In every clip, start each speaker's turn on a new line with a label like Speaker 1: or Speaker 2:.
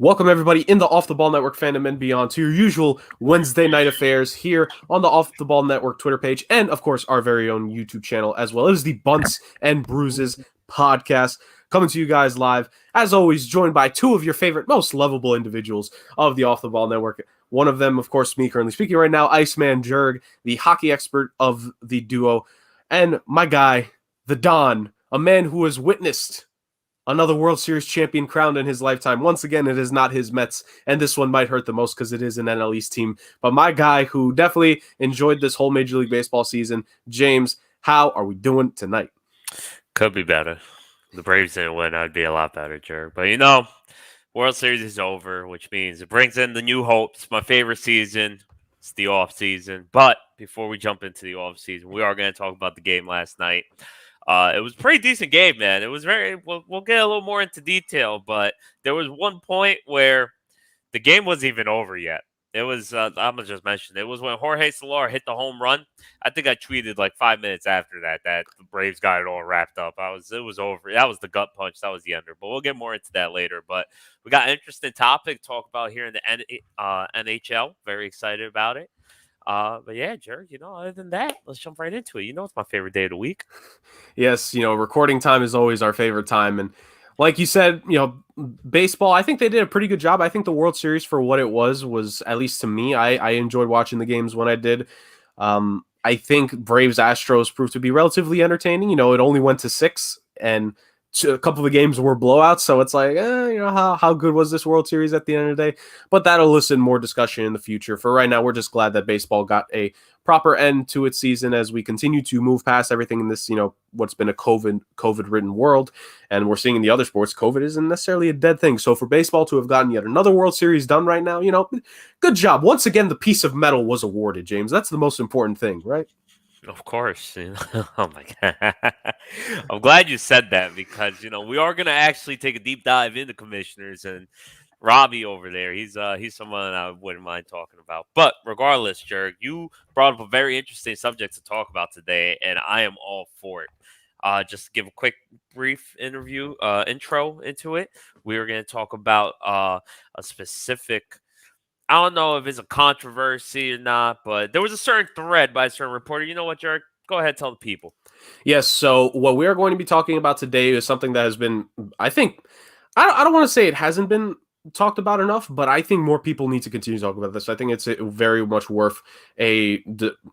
Speaker 1: Welcome, everybody, in the Off the Ball Network fandom and beyond to your usual Wednesday night affairs here on the Off the Ball Network Twitter page and, of course, our very own YouTube channel, as well as the Bunts and Bruises podcast, coming to you guys live, as always, joined by two of your favorite, most lovable individuals of the Off the Ball Network. One of them, of course, me currently speaking right now, Iceman Jurg, the hockey expert of the duo, and my guy, the Don, a man who has witnessed another World Series champion crowned in his lifetime. Once again, it is not his Mets, and this one might hurt the most because it is an NL East team. But my guy who definitely enjoyed this whole Major League Baseball season, James, how are we doing tonight?
Speaker 2: Could be better. The Braves didn't win. I'd be a lot better, Jerk. But, World Series is over, which means it brings in the new hopes. My favorite season. It's the off season. But before we jump into the off season, we are going to talk about the game last night. It was a pretty decent game, man. It was we'll get a little more into detail, but there was one point where the game wasn't even over yet. It was, I'm going to just mention, it was when Jorge Soler hit the home run. I think I tweeted like 5 minutes after that the Braves got it all wrapped up. It was over. That was the gut punch. That was the ender. But we'll get more into that later. But we got an interesting topic to talk about here in the NHL. Very excited about it. But yeah, Jerk, other than that, let's jump right into it. It's my favorite day of the week.
Speaker 1: Yes, recording time is always our favorite time. And like you said, baseball, I think they did a pretty good job. I think the World Series, for what it was, at least to me, I enjoyed watching the games when I did. I think Braves Astros proved to be relatively entertaining. It only went to 6, and a couple of the games were blowouts, so it's like, how good was this World Series at the end of the day? But that'll elicit more discussion in the future. For right now, we're just glad that baseball got a proper end to its season as we continue to move past everything in this, what's been a COVID-ridden world. And we're seeing in the other sports, COVID isn't necessarily a dead thing. So for baseball to have gotten yet another World Series done right now, good job. Once again, the piece of metal was awarded, James. That's the most important thing, right?
Speaker 2: Of course. Oh my God. I'm glad you said that because, we are going to actually take a deep dive into commissioners, and Robbie over there, he's someone I wouldn't mind talking about. But regardless, Jerg, you brought up a very interesting subject to talk about today, and I am all for it. Just to give a quick, brief intro into it, we are going to talk about a specific, I don't know if it's a controversy or not, but there was a certain thread by a certain reporter. You know what, Jared? Go ahead, tell the people.
Speaker 1: Yes, so what we are going to be talking about today is something that has been, I think, I don't want to say it hasn't been talked about enough, but I think more people need to continue to talk about this. I think it's very much worth a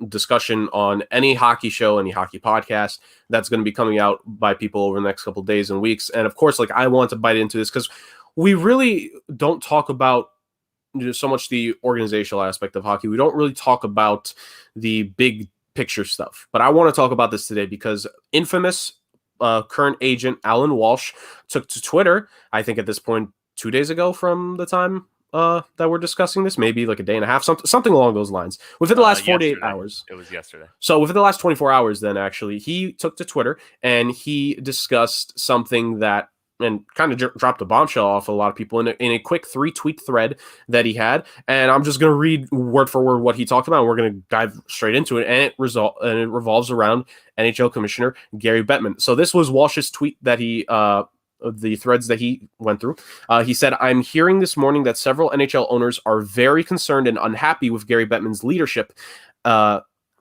Speaker 1: discussion on any hockey show, any hockey podcast that's going to be coming out by people over the next couple of days and weeks. And of course, I want to bite into this because we really don't talk about so much the organizational aspect of hockey. We don't really talk about the big picture stuff, but I want to talk about this today because infamous current agent Allan Walsh took to Twitter, I think at this point 2 days ago from the time that we're discussing this, maybe like a day and a half, something along those lines, within the last 48 hours.
Speaker 2: It was yesterday.
Speaker 1: So within the last 24 hours, then actually, he took to Twitter and he discussed something that, and kind of dropped a bombshell off a lot of people in a quick 3-tweet thread that he had. And I'm just going to read word for word what he talked about, and we're going to dive straight into it. And it revolves around NHL Commissioner Gary Bettman. So this was Walsh's tweet that he, the threads that he went through. He said, "I'm hearing this morning that several NHL owners are very concerned and unhappy with Gary Bettman's leadership.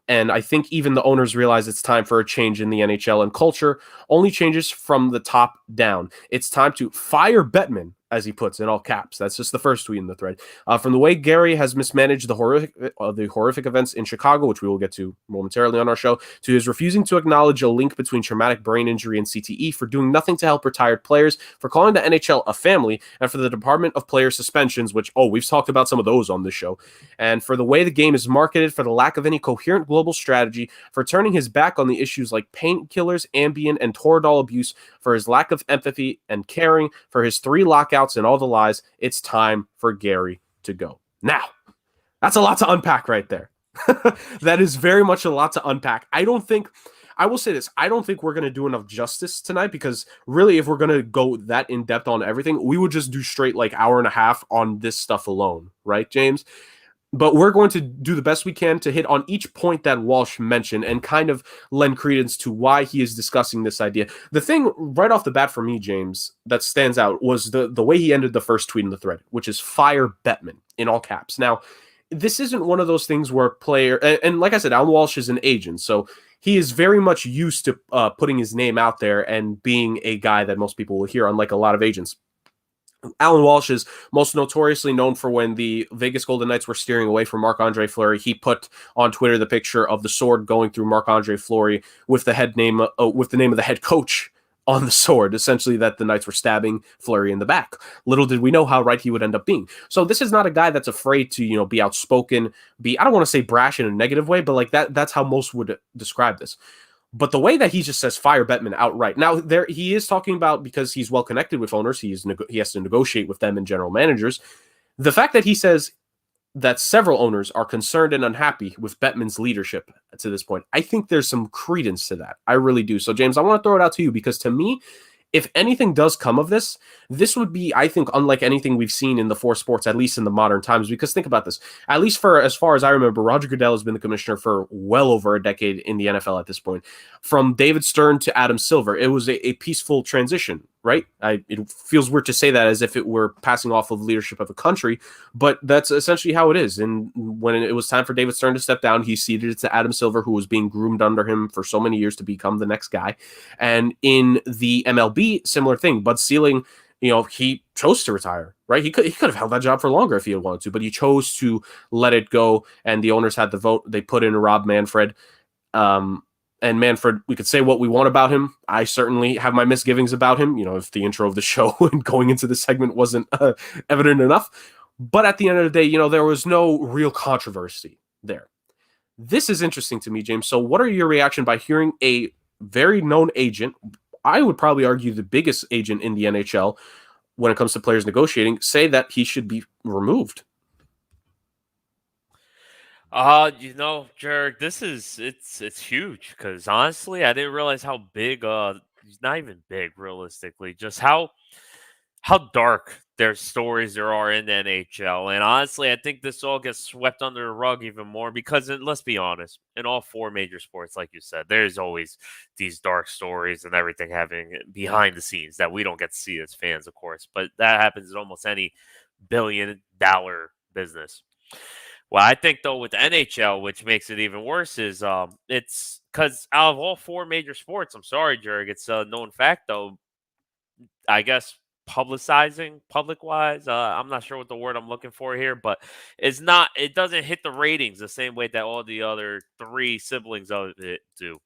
Speaker 1: And I think even the owners realize it's time for a change in the NHL, and culture only changes from the top down. It's time to fire Bettman," as he puts in all caps. That's just the first tweet in the thread. "From the way Gary has mismanaged the horrific events in Chicago," which we will get to momentarily on our show, "to his refusing to acknowledge a link between traumatic brain injury and CTE, for doing nothing to help retired players, for calling the NHL a family, and for the Department of Player suspensions," which, we've talked about some of those on this show, "and for the way the game is marketed, for the lack of any coherent global strategy, for turning his back on the issues like painkillers, Ambien, and Toradol abuse, for his lack of empathy and caring, for his 3 lockouts and all the lies. It's time for Gary to go." Now, that's a lot to unpack right there. That is very much a lot to unpack. I will say this, I don't think we're going to do enough justice tonight, because really, if we're going to go that in-depth on everything, we would just do straight hour and a half on this stuff alone. Right, James? But we're going to do the best we can to hit on each point that Walsh mentioned and kind of lend credence to why he is discussing this idea. The thing right off the bat for me, James, that stands out was the way he ended the first tweet in the thread, which is "Fire Bettman" in all caps. Now, this isn't one of those things where and like I said, Allan Walsh is an agent, so he is very much used to putting his name out there and being a guy that most people will hear, unlike a lot of agents. Allan Walsh is most notoriously known for when the Vegas Golden Knights were steering away from Marc-Andre Fleury. He put on Twitter the picture of the sword going through Marc-Andre Fleury with the name of the head coach on the sword, essentially that the Knights were stabbing Fleury in the back. Little did we know how right he would end up being. So this is not a guy that's afraid to, be outspoken, I don't want to say brash in a negative way, but like that's how most would describe this. But the way that he just says "Fire Bettman" outright. Now, there he is talking about, because he's well connected with owners, he has to negotiate with them and general managers. The fact that he says that several owners are concerned and unhappy with Bettman's leadership to this point, I think there's some credence to that. I really do. So, James, I want to throw it out to you, because to me, if anything does come of this, this would be, I think, unlike anything we've seen in the four sports, at least in the modern times. Because think about this, at least for as far as I remember, Roger Goodell has been the commissioner for well over a decade in the NFL at this point. From David Stern to Adam Silver, it was a peaceful transition, right? It feels weird to say that as if it were passing off of leadership of a country, but that's essentially how it is. And when it was time for David Stern to step down, he ceded it to Adam Silver, who was being groomed under him for so many years to become the next guy. And in the MLB, similar thing. Bud Selig, he chose to retire, right? He could have held that job for longer if he had wanted to, but he chose to let it go, and the owners had the vote. They put in Rob Manfred. And Manfred, we could say what we want about him. I certainly have my misgivings about him, if the intro of the show and going into the segment wasn't evident enough. But at the end of the day, there was no real controversy there. This is interesting to me, James. So what are your reaction by hearing a very known agent, I would probably argue the biggest agent in the NHL when it comes to players negotiating, say that he should be removed?
Speaker 2: Jared, it's huge, because honestly, I didn't realize how big, not even big, realistically, just how dark their stories there are in the NHL. And honestly, I think this all gets swept under the rug even more because, let's be honest, in all four major sports, like you said, there's always these dark stories and everything having behind the scenes that we don't get to see as fans, of course. But that happens in almost any billion-dollar business. Well, I think, though, with the NHL, which makes it even worse, is it's because out of all four major sports, I'm sorry, Jurg, it's a known fact, though, I guess publicizing public-wise, I'm not sure what the word I'm looking for here, but it doesn't hit the ratings the same way that all the other three siblings of it do.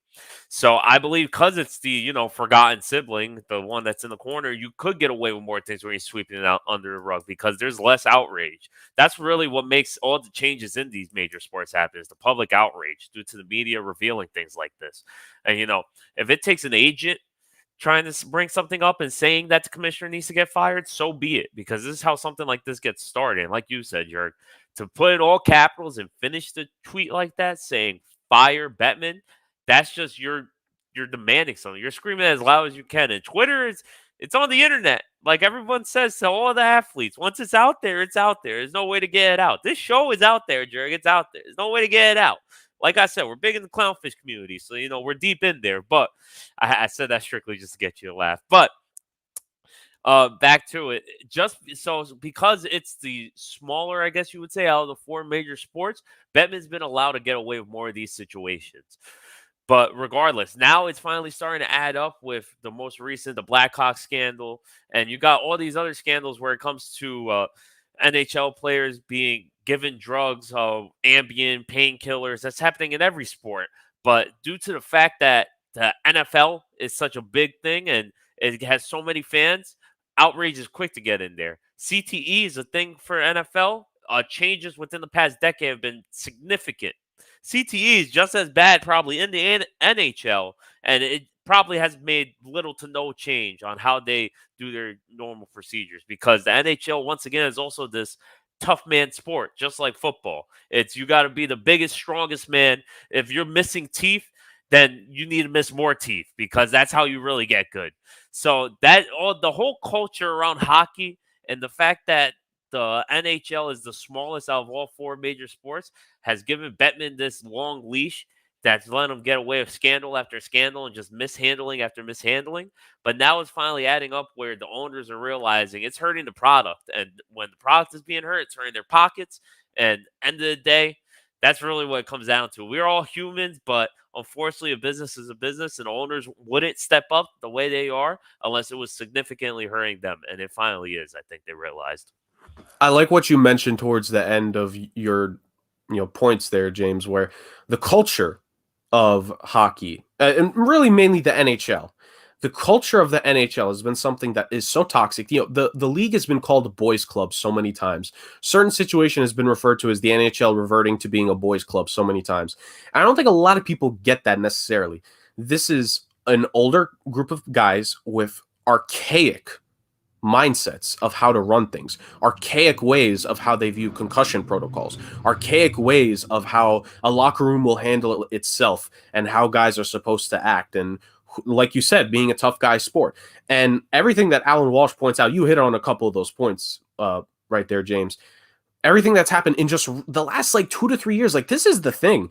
Speaker 2: So I believe because it's the, forgotten sibling, the one that's in the corner, you could get away with more things when you're sweeping it out under the rug because there's less outrage. That's really what makes all the changes in these major sports happen, is the public outrage due to the media revealing things like this. And, if it takes an agent trying to bring something up and saying that the commissioner needs to get fired, so be it, because this is how something like this gets started. And like you said, Jörg, to put in all capitals and finish the tweet like that saying "Fire Bettman," that's just you're demanding something. You're screaming as loud as you can. And Twitter it's on the internet. Like everyone says to all the athletes, once it's out there, it's out there. There's no way to get it out. This show is out there, Jörg. It's out there. There's no way to get it out. Like I said, we're big in the clownfish community, so we're deep in there. But I said that strictly just to get you to laugh. But back to it, just so because it's the smaller, I guess you would say, out of the four major sports, Bettman's been allowed to get away with more of these situations. But regardless, now it's finally starting to add up with the most recent, the Blackhawks scandal, and you got all these other scandals where it comes to NHL players being given drugs, Ambien, painkillers. That's happening in every sport. But due to the fact that the NFL is such a big thing and it has so many fans, outrage is quick to get in there. CTE is a thing for NFL. Changes within the past decade have been significant. CTE is just as bad probably in the NHL, and it probably has made little to no change on how they do their normal procedures because the NHL, once again, is also this tough man sport, just like football. It's you got to be the biggest, strongest man. If you're missing teeth, then you need to miss more teeth because that's how you really get good. So the whole culture around hockey and the fact that the NHL is the smallest out of all 4 major sports, has given Bettman this long leash that's letting him get away with scandal after scandal and just mishandling after mishandling. But now it's finally adding up where the owners are realizing it's hurting the product. And when the product is being hurt, it's hurting their pockets. And end of the day, that's really what it comes down to. We're all humans, but unfortunately, a business is a business, and owners wouldn't step up the way they are unless it was significantly hurting them. And it finally is, I think they realized.
Speaker 1: I like what you mentioned towards the end of your points there, James, where the culture of hockey, and really mainly the NHL, the culture of the NHL has been something that is so toxic. The league has been called a boys club so many times. Certain situation has been referred to as the NHL reverting to being a boys club so many times. I don't think a lot of people get that necessarily. This is an older group of guys with archaic mindsets of how to run things, archaic ways of how they view concussion protocols, archaic ways of how a locker room will handle it itself and how guys are supposed to act. And like you said, being a tough guy sport and everything that Allan Walsh points out, you hit on a couple of those points right there, James. Everything that's happened in just the last 2 to 3 years, this is the thing.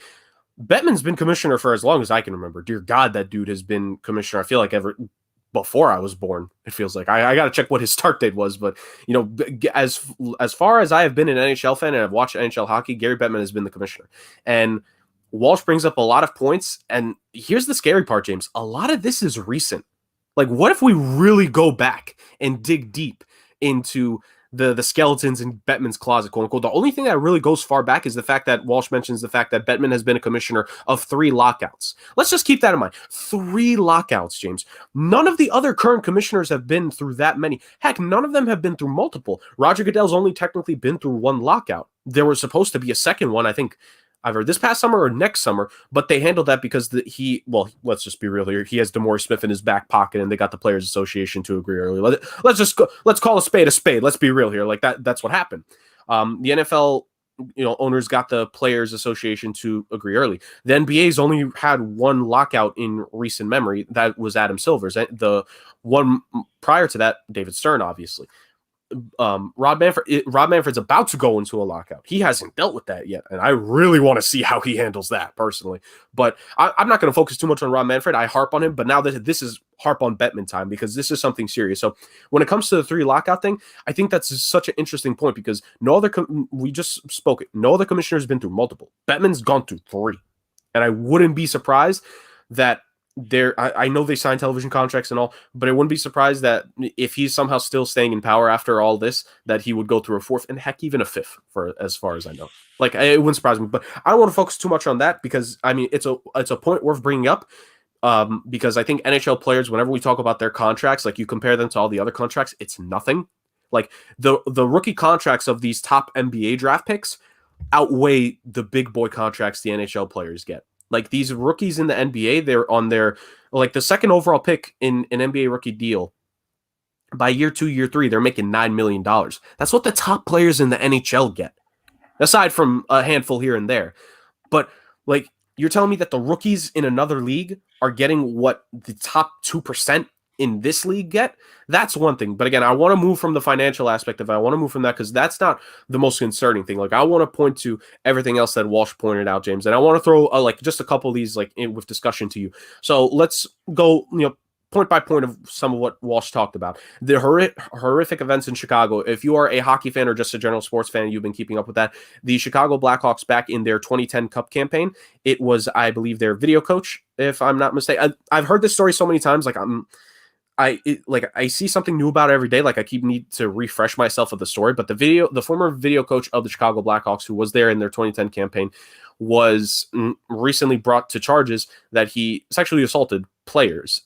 Speaker 1: Bettman's been commissioner for as long as I can remember. Dear God, that dude has been commissioner. I feel like ever before I was born, it feels like. I got to check what his start date was, but as far as I have been an NHL fan and I've watched NHL hockey, Gary Bettman has been the commissioner. And Walsh brings up a lot of points, and here's the scary part, James. A lot of this is recent. What if we really go back and dig deep into the skeletons in Bettman's closet, quote unquote? The only thing that really goes far back is the fact that Walsh mentions the fact that Bettman has been a commissioner of 3 lockouts. Let's just keep that in mind. 3 lockouts, James. None of the other current commissioners have been through that many. Heck, none of them have been through multiple. Roger Goodell's only technically been through 1 lockout. There was supposed to be a second one, I think, either this past summer or next summer, but they handled that because let's just be real here. He has DeMaurice Smith in his back pocket, and they got the Players Association to agree early. Let's call a spade a spade. Let's be real here. That's what happened. The NFL, owners got the Players Association to agree early. The NBA's only had 1 lockout in recent memory. That was Adam Silver's. The one prior to that, David Stern, obviously. Rob Manfred's about to go into a lockout. He hasn't dealt with that yet, and I really want to see how he handles that personally. But I'm not going to focus too much on Rob Manfred. I harp on him, but now that this is harp on Bettman time because this is something serious. So when it comes to the 3 lockout thing, I think that's such an interesting point because no other commissioner has been through multiple. Bettman's gone through 3, and I wouldn't be surprised that I know they signed television contracts and all, but I wouldn't be surprised that if he's somehow still staying in power after all this, that he would go through a 4th and heck, even a 5th for as far as I know. It wouldn't surprise me, but I don't want to focus too much on that because it's a point worth bringing up because I think NHL players, whenever we talk about their contracts, you compare them to all the other contracts, it's nothing. The rookie contracts of these top NBA draft picks outweigh the big boy contracts the NHL players get. These rookies in the NBA, they're on their, the second overall pick in an NBA rookie deal. By year 2, year 3, they're making $9 million. That's what the top players in the NHL get, aside from a handful here and there. But, you're telling me that the rookies in another league are getting what the top 2% in this league get? That's one thing. But again, I want to move from the financial aspect of it. I want to move from that because that's not the most concerning thing. I want to point to everything else that Walsh pointed out, James. And I want to throw just a couple of these with discussion to you. So let's go, point by point of some of what Walsh talked about. The horrific events in Chicago. If you are a hockey fan or just a general sports fan, you've been keeping up with that. The Chicago Blackhawks back in their 2010 Cup campaign, it was, I believe, their video coach, if I'm not mistaken. I've heard this story so many times, I see something new about it every day. I need to refresh myself of the story. But the former video coach of the Chicago Blackhawks, who was there in their 2010 campaign, was recently brought to charges that he sexually assaulted players.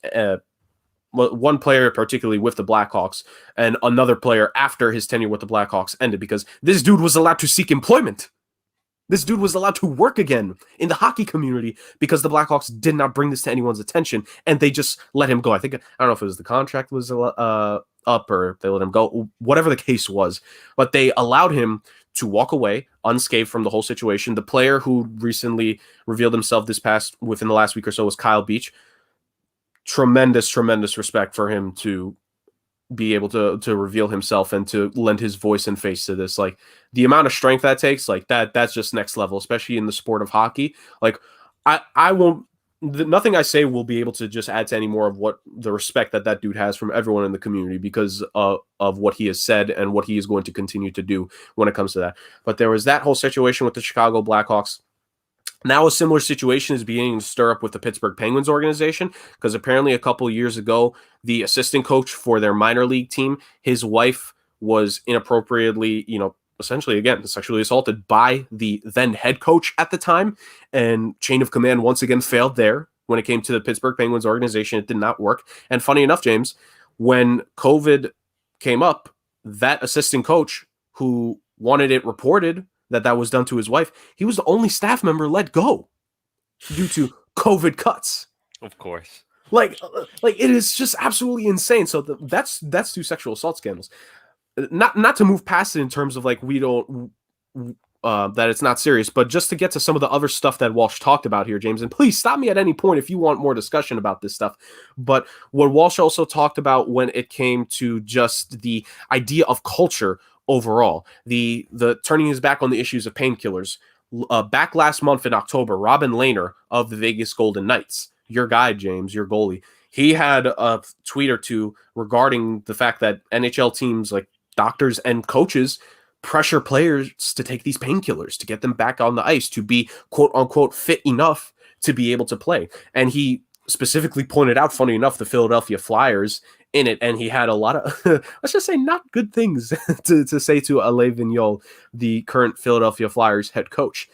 Speaker 1: One player particularly with the Blackhawks, and another player after his tenure with the Blackhawks ended because this dude was allowed to seek employment. This dude was allowed to work again in the hockey community because the Blackhawks did not bring this to anyone's attention, and they just let him go. I don't know if it was the contract was up or if they let him go, whatever the case was, but they allowed him to walk away unscathed from the whole situation. The player who recently revealed himself within the last week or so was Kyle Beach. Tremendous respect for him to be able to reveal himself and to lend his voice and face to this. Like the amount of strength that takes, like that's just next level, especially in the sport of hockey. Like I won't. Nothing I say will be able to just add to any more of what the respect that dude has from everyone in the community because of what he has said and what he is going to continue to do when it comes to that. But there was that whole situation with the Chicago Blackhawks. Now a similar situation is beginning to stir up with the Pittsburgh Penguins organization because apparently a couple of years ago, the assistant coach for their minor league team, his wife was inappropriately, essentially, again, sexually assaulted by the then head coach at the time. And chain of command once again failed there when it came to the Pittsburgh Penguins organization. It did not work. And funny enough, James, when COVID came up, that assistant coach who wanted it reported that was done to his wife, he was the only staff member let go due to COVID cuts.
Speaker 2: Of course.
Speaker 1: Like it is just absolutely insane. So that's two sexual assault scandals. Not to move past it in terms of like we don't that it's not serious, but just to get to some of the other stuff that Walsh talked about here, James, and please stop me at any point if you want more discussion about this stuff. But what Walsh also talked about when it came to just the idea of culture overall, the turning his back on the issues of painkillers. Back last month in October, Robin Lehner of the Vegas Golden Knights, your guy, James, your goalie, he had a tweet or two regarding the fact that NHL teams like doctors and coaches pressure players to take these painkillers to get them back on the ice to be quote unquote fit enough to be able to play. And he specifically pointed out, funny enough, the Philadelphia Flyers in it, and he had a lot of let's just say not good things to say to Alain Vigneault, the current Philadelphia Flyers head coach.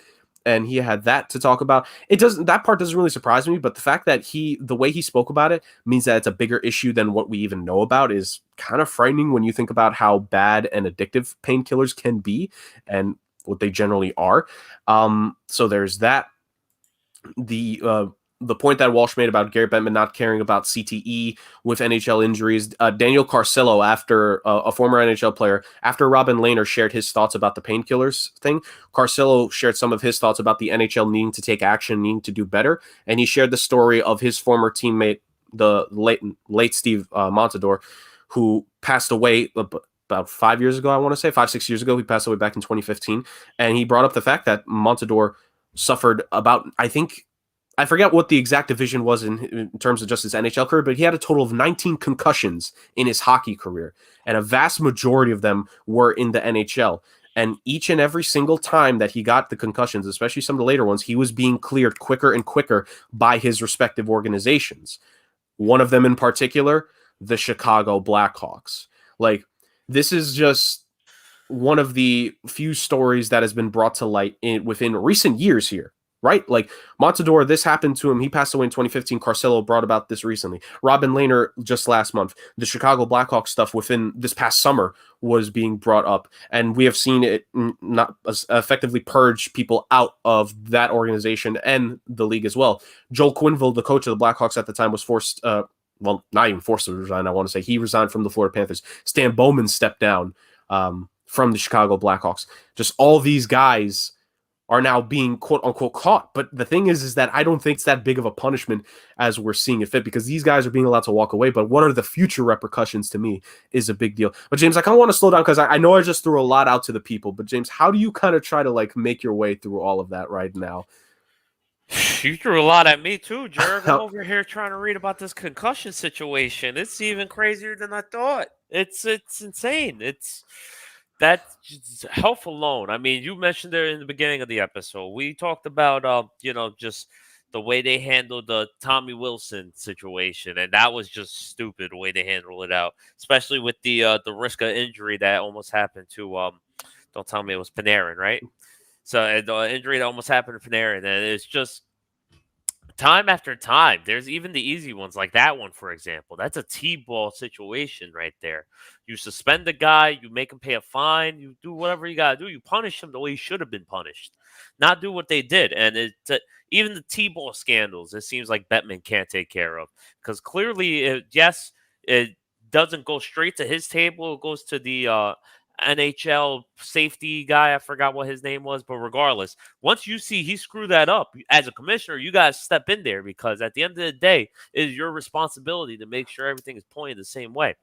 Speaker 1: And he had that to talk about. That part doesn't really surprise me, but the fact that the way he spoke about it means that it's a bigger issue than what we even know about is kind of frightening when you think about how bad and addictive painkillers can be and what they generally are. So there's that. The point that Walsh made about Gary Bettman not caring about CTE with NHL injuries, Daniel Carcillo, after a former NHL player, after Robin Lehner shared his thoughts about the painkillers thing, Carcillo shared some of his thoughts about the NHL needing to take action, needing to do better, and he shared the story of his former teammate, the late Steve Montador, who passed away about 5 years ago, I want to say, 5-6 years ago. He passed away back in 2015, and he brought up the fact that Montador suffered about, I forget what the exact division was in terms of just his NHL career, but he had a total of 19 concussions in his hockey career, and a vast majority of them were in the NHL. And each and every single time that he got the concussions, especially some of the later ones, he was being cleared quicker and quicker by his respective organizations. One of them in particular, the Chicago Blackhawks. Like, this is just one of the few stories that has been brought to light within recent years here. Right? Like Montador, this happened to him. He passed away in 2015. Carcillo brought about this recently. Robin Lehner just last month. The Chicago Blackhawks stuff within this past summer was being brought up. And we have seen it not effectively purge people out of that organization and the league as well. Joel Quenneville, the coach of the Blackhawks at the time, was forced, well, not even forced to resign, I want to say. He resigned from the Florida Panthers. Stan Bowman stepped down from the Chicago Blackhawks. Just all these guys are now being quote unquote caught. But the thing is that I don't think it's that big of a punishment as we're seeing it fit, because these guys are being allowed to walk away. But what are the future repercussions to me is a big deal. But James, I kind of want to slow down because I know I just threw a lot out to the people. But James, how do you kind of try to like make your way through all of that right now?
Speaker 2: You threw a lot at me too, Jared. I'm over here trying to read about this concussion situation. It's even crazier than I thought. It's insane. It's that health alone. I mean, you mentioned there in the beginning of the episode. We talked about, just the way they handled the Tommy Wilson situation, and that was just stupid the way they handled it out, especially with the risk of injury that almost happened to. Don't tell me it was Panarin, right? So the injury that almost happened to Panarin, and it's just time after time. There's even the easy ones like that one, for example. That's a T-ball situation right there. You suspend the guy, you make him pay a fine, you do whatever you got to do. You punish him the way he should have been punished, not do what they did. And even the T-ball scandals, it seems like Bettman can't take care of, because clearly, it doesn't go straight to his table. It goes to the NHL safety guy. I forgot what his name was, but regardless, once you see he screwed that up as a commissioner, you got to step in there, because at the end of the day, it is your responsibility to make sure everything is pointed the same way.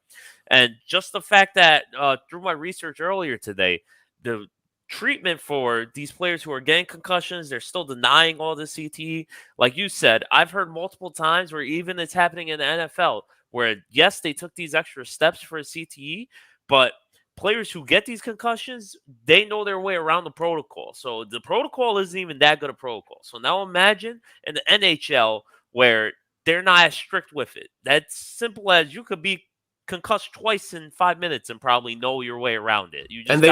Speaker 2: And just the fact that through my research earlier today, the treatment for these players who are getting concussions, they're still denying all the CTE. Like you said, I've heard multiple times where even it's happening in the NFL, where yes, they took these extra steps for a CTE, but players who get these concussions, they know their way around the protocol. So the protocol isn't even that good a protocol. So now imagine in the NHL where they're not as strict with it. That's simple as you could be concussed twice in 5 minutes and probably know your way around it. You just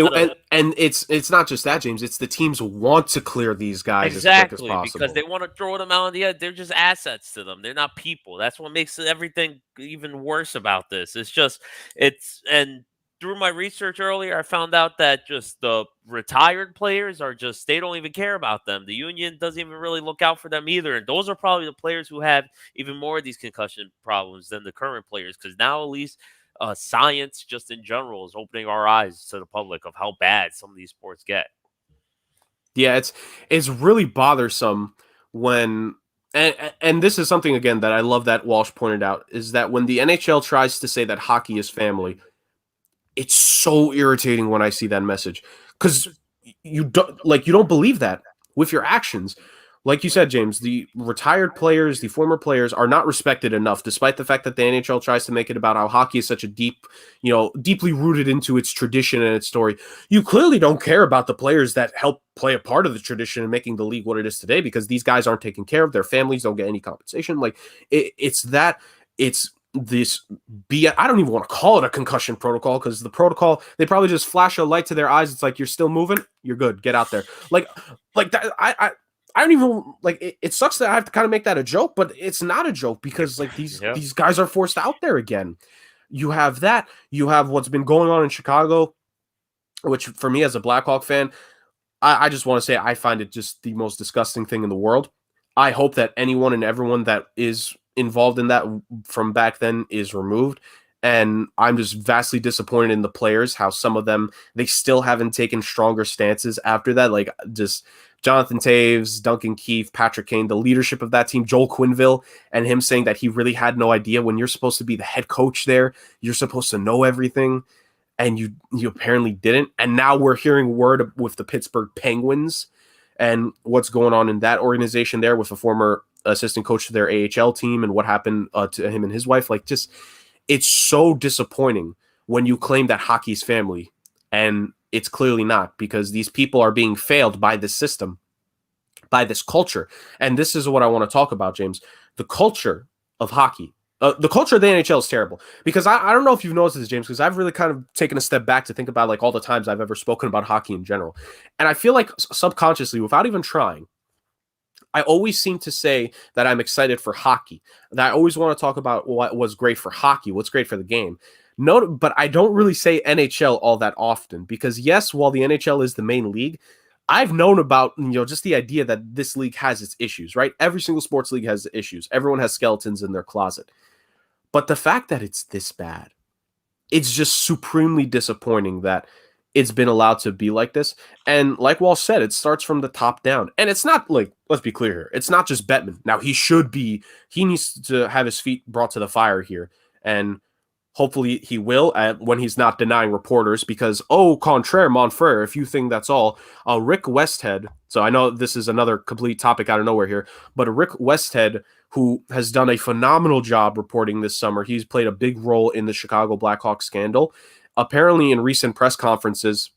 Speaker 1: and it's not just that, James. It's the teams want to clear these guys as quick as possible
Speaker 2: because they want to throw them out on the edge. They're just assets to them. They're not people. That's what makes everything even worse about this. And through my research earlier, I found out that just the retired players they don't even care about them. The union doesn't even really look out for them either. And those are probably the players who have even more of these concussion problems than the current players, because now at least science just in general is opening our eyes to the public of how bad some of these sports get.
Speaker 1: Yeah, it's really bothersome when and this is something, again, that I love that Walsh pointed out, is that when the NHL tries to say that hockey is family, it's so irritating when I see that message, because you don't believe that with your actions. Like you said, James, the retired players, the former players are not respected enough, despite the fact that the NHL tries to make it about how hockey is such a deeply rooted into its tradition and its story. You clearly don't care about the players that help play a part of the tradition in making the league what it is today, because these guys aren't taken care of. Their families don't get any compensation. Like it's this I don't even want to call it a concussion protocol, because the protocol, they probably just flash a light to their eyes. It's like, you're still moving, you're good, get out there. Like that. I don't even it sucks that I have to kind of make that a joke, but it's not a joke, because like these guys are forced out there again. You have that. You have what's been going on in Chicago, which for me as a Blackhawk fan, I just want to say I find it just the most disgusting thing in the world. I hope that anyone and everyone that is involved in that from back then is removed. And I'm just vastly disappointed in the players, how some of them, they still haven't taken stronger stances after that. Like just Jonathan Taves, Duncan Keith, Patrick Kane, the leadership of that team, Joel Quenneville, and him saying that he really had no idea. When you're supposed to be the head coach there, you're supposed to know everything, and you apparently didn't. And now we're hearing word with the Pittsburgh Penguins and what's going on in that organization there with a former assistant coach to their AHL team and what happened to him and his wife. Like, just, it's so disappointing when you claim that hockey's family, and it's clearly not, because these people are being failed by this system, by this culture. And this is what I want to talk about, James. The culture of hockey, the culture of the NHL is terrible, because I don't know if you've noticed this, James, because I've really kind of taken a step back to think about like all the times I've ever spoken about hockey in general. And I feel like subconsciously, without even trying, I always seem to say that I'm excited for hockey, that I always want to talk about what was great for hockey, what's great for the game. No, but I don't really say NHL all that often, because yes, while the NHL is the main league, I've known about, just the idea that this league has its issues, right? Every single sports league has issues. Everyone has skeletons in their closet. But the fact that it's this bad, it's just supremely disappointing that it's been allowed to be like this. And like Walsh said, it starts from the top down. And it's not like, let's be clear here, it's not just Bettman. Now, he needs to have his feet brought to the fire here. And hopefully he will when he's not denying reporters, because, au contraire, mon frere, if you think that's all, Rick Westhead, so I know this is another complete topic out of nowhere here, but Rick Westhead, who has done a phenomenal job reporting this summer, he's played a big role in the Chicago Blackhawks scandal. Apparently in recent press conferences,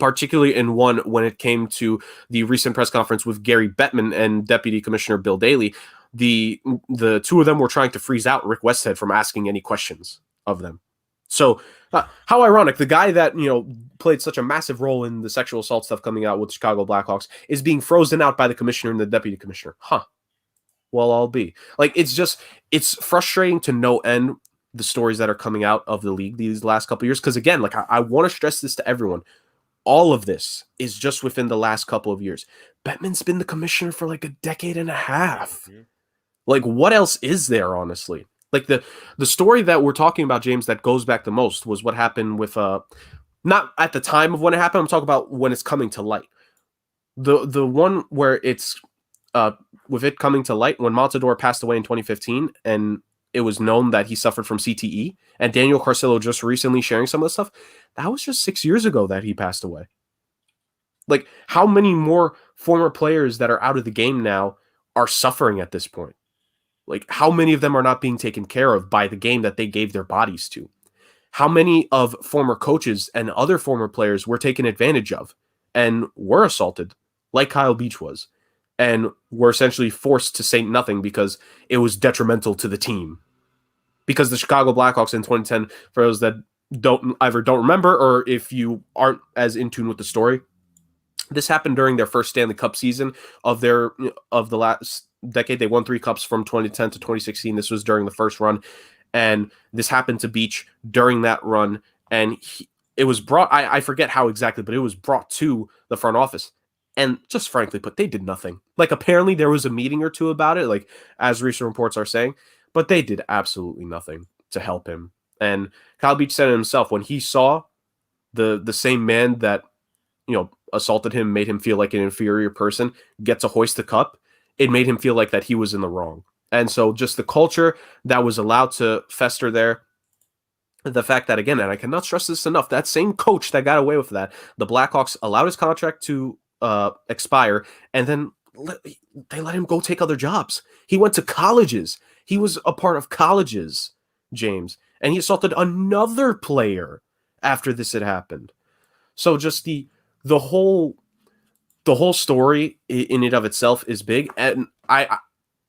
Speaker 1: particularly in one when it came to the recent press conference with Gary Bettman and Deputy Commissioner Bill Daley, the two of them were trying to freeze out Rick Westhead from asking any questions of them. So how ironic, the guy that played such a massive role in the sexual assault stuff coming out with Chicago Blackhawks is being frozen out by the commissioner and the deputy commissioner. Well, I'll be like, it's frustrating to no end, the stories that are coming out of the league these last couple of years. Because again, like I want to stress this to everyone, all of this is just within the last couple of years. Bettman's been the commissioner for like a decade and a half. Mm-hmm. Like, what else is there, honestly? Like the story that we're talking about, James, that goes back the most was what happened with Not at the time of when it happened. I'm talking about when it's coming to light. The one where it's with it coming to light when Montador passed away in 2015, and it was known that he suffered from CTE, and Daniel Carcillo just recently sharing some of the stuff. That was just 6 years ago that he passed away. Like, how many more former players that are out of the game now are suffering at this point? Like, how many of them are not being taken care of by the game that they gave their bodies to? How many of former coaches and other former players were taken advantage of and were assaulted, like Kyle Beach was, and were essentially forced to say nothing because it was detrimental to the team? Because the Chicago Blackhawks in 2010, for those that don't remember, or if you aren't as in tune with the story, this happened during their first Stanley Cup season of the last decade. They won 3 cups from 2010 to 2016. This was during the first run, and this happened to Beach during that run. And it was brought. I forget how exactly, but it was brought to the front office. And just frankly put, they did nothing. Like, apparently there was a meeting or two about it, like as recent reports are saying, but they did absolutely nothing to help him. And Kyle Beach said it himself when he saw the same man that assaulted him, made him feel like an inferior person, get to hoist the cup, it made him feel like that he was in the wrong. And so just the culture that was allowed to fester there, the fact that, again, and I cannot stress this enough, that same coach that got away with that, the Blackhawks allowed his contract to expire, and then they let him go take other jobs. He went to colleges. He was a part of colleges, James, and he assaulted another player after this had happened. So just the whole story in and of itself is big, and I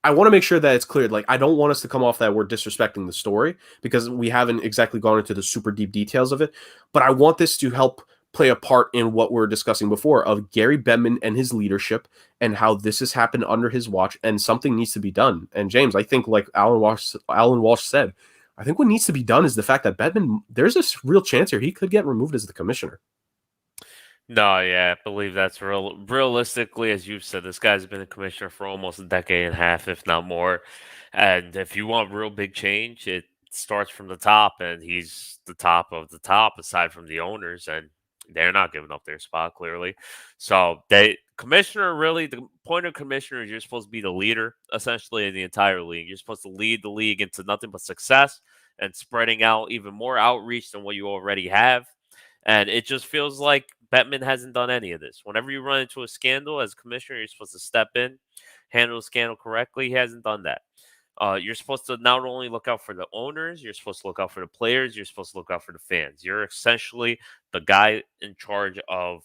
Speaker 1: want to make sure that it's clear. Like, I don't want us to come off that we're disrespecting the story, because we haven't exactly gone into the super deep details of it, but I want this to help play a part in what we're discussing before of Gary Bettman and his leadership, and how this has happened under his watch, and something needs to be done. And James, I think, like Allan Walsh said, I think what needs to be done is the fact that Bettman, there's this real chance here he could get removed as the commissioner.
Speaker 2: No, yeah, I believe that's realistically, as you've said, this guy's been a commissioner for almost a decade and a half, if not more. And if you want real big change, it starts from the top, and he's the top of the top, aside from the owners, and they're not giving up their spot, clearly. So commissioner, really, the point of commissioner is you're supposed to be the leader, essentially, in the entire league. You're supposed to lead the league into nothing but success and spreading out even more outreach than what you already have. And it just feels like Bettman hasn't done any of this. Whenever you run into a scandal as commissioner, you're supposed to step in, handle the scandal correctly. He hasn't done that. You're supposed to not only look out for the owners, you're supposed to look out for the players, you're supposed to look out for the fans. You're essentially the guy in charge of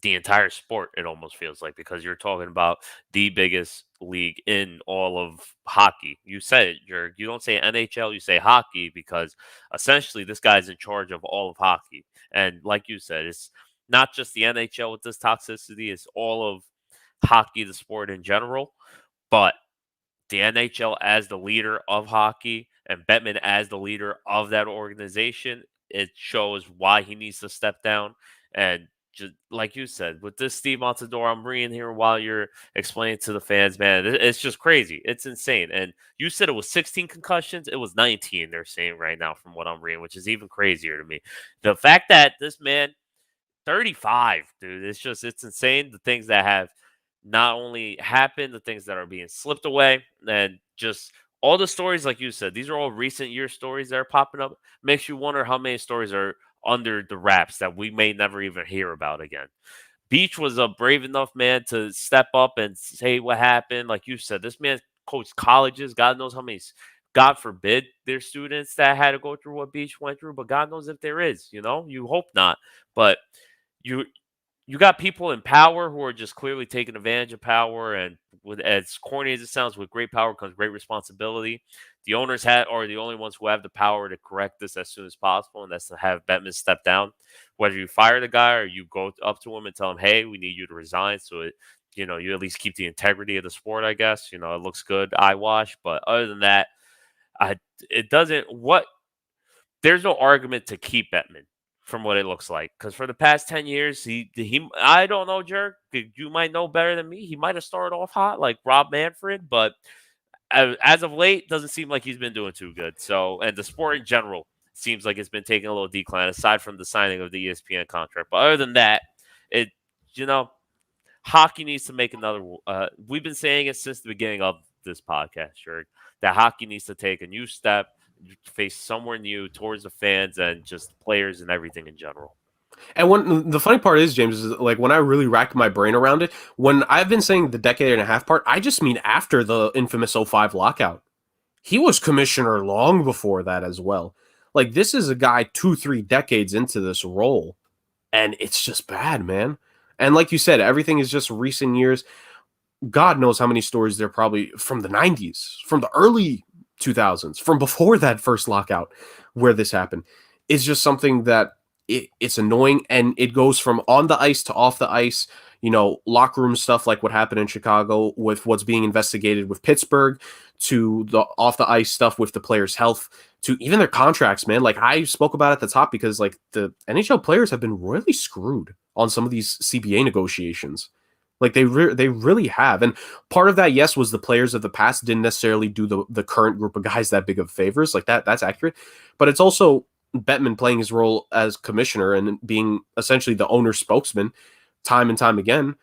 Speaker 2: the entire sport, it almost feels like, because you're talking about the biggest league in all of hockey. You said it, Jurg. You don't say NHL, you say hockey, because essentially this guy's in charge of all of hockey. And like you said, it's not just the NHL with this toxicity, it's all of hockey, the sport in general. But the NHL as the leader of hockey and Bettman as the leader of that organization, it shows why he needs to step down. And just like you said, with this Steve Montador, I'm reading here while you're explaining to the fans, man, it's just crazy. It's insane. And you said it was 16 concussions. It was 19, they're saying right now, from what I'm reading, which is even crazier to me. The fact that this man, 35, dude, it's insane. The things that have not only happened, the things that are being slipped away, and just all the stories, like you said, these are all recent year stories that are popping up. Makes you wonder how many stories are under the wraps that we may never even hear about again. Beach was a brave enough man to step up and say what happened. Like you said, this man coached colleges. God knows how many, God forbid, there's students that had to go through what Beach went through, but God knows if there is, you hope not. But you got people in power who are just clearly taking advantage of power, and with, as corny as it sounds, with great power comes great responsibility. The owners are the only ones who have the power to correct this as soon as possible, and that's to have Bettman step down. Whether you fire the guy or you go up to him and tell him, "Hey, we need you to resign," so you at least keep the integrity of the sport. I guess it looks good, eye wash, but other than that, it doesn't. There's no argument to keep Bettman, from what it looks like, because for the past 10 years, he I don't know, Jerk, you might know better than me. He might have started off hot like Rob Manfred, but as of late, doesn't seem like he's been doing too good. So, and the sport in general seems like it's been taking a little decline aside from the signing of the ESPN contract. But other than that, it you know, hockey needs to make another. We've been saying it since the beginning of this podcast, sure, that hockey needs to take a new step, face somewhere new towards the fans and just players and everything in general.
Speaker 1: And when the funny part is, James, is like when I really racked my brain around it, when I've been saying the decade and a half part, I just mean after the infamous '05 lockout. He was commissioner long before that as well. Like, this is a guy 2-3 decades into this role, and it's just bad, man. And like you said, everything is just recent years. God knows how many stories there probably from the 90s, from the early 2000s, from before that first lockout where this happened. It's just something that it's annoying, and it goes from on the ice to off the ice, locker room stuff like what happened in Chicago with what's being investigated with Pittsburgh, to the off the ice stuff with the players' health, to even their contracts, man. Like I spoke about at the top, because like the NHL players have been really screwed on some of these CBA negotiations. Like they really have. And part of that, yes, was the players of the past didn't necessarily do the current group of guys that big of favors. Like that's accurate. But it's also Bettman playing his role as commissioner and being essentially the owner's spokesman time and time again.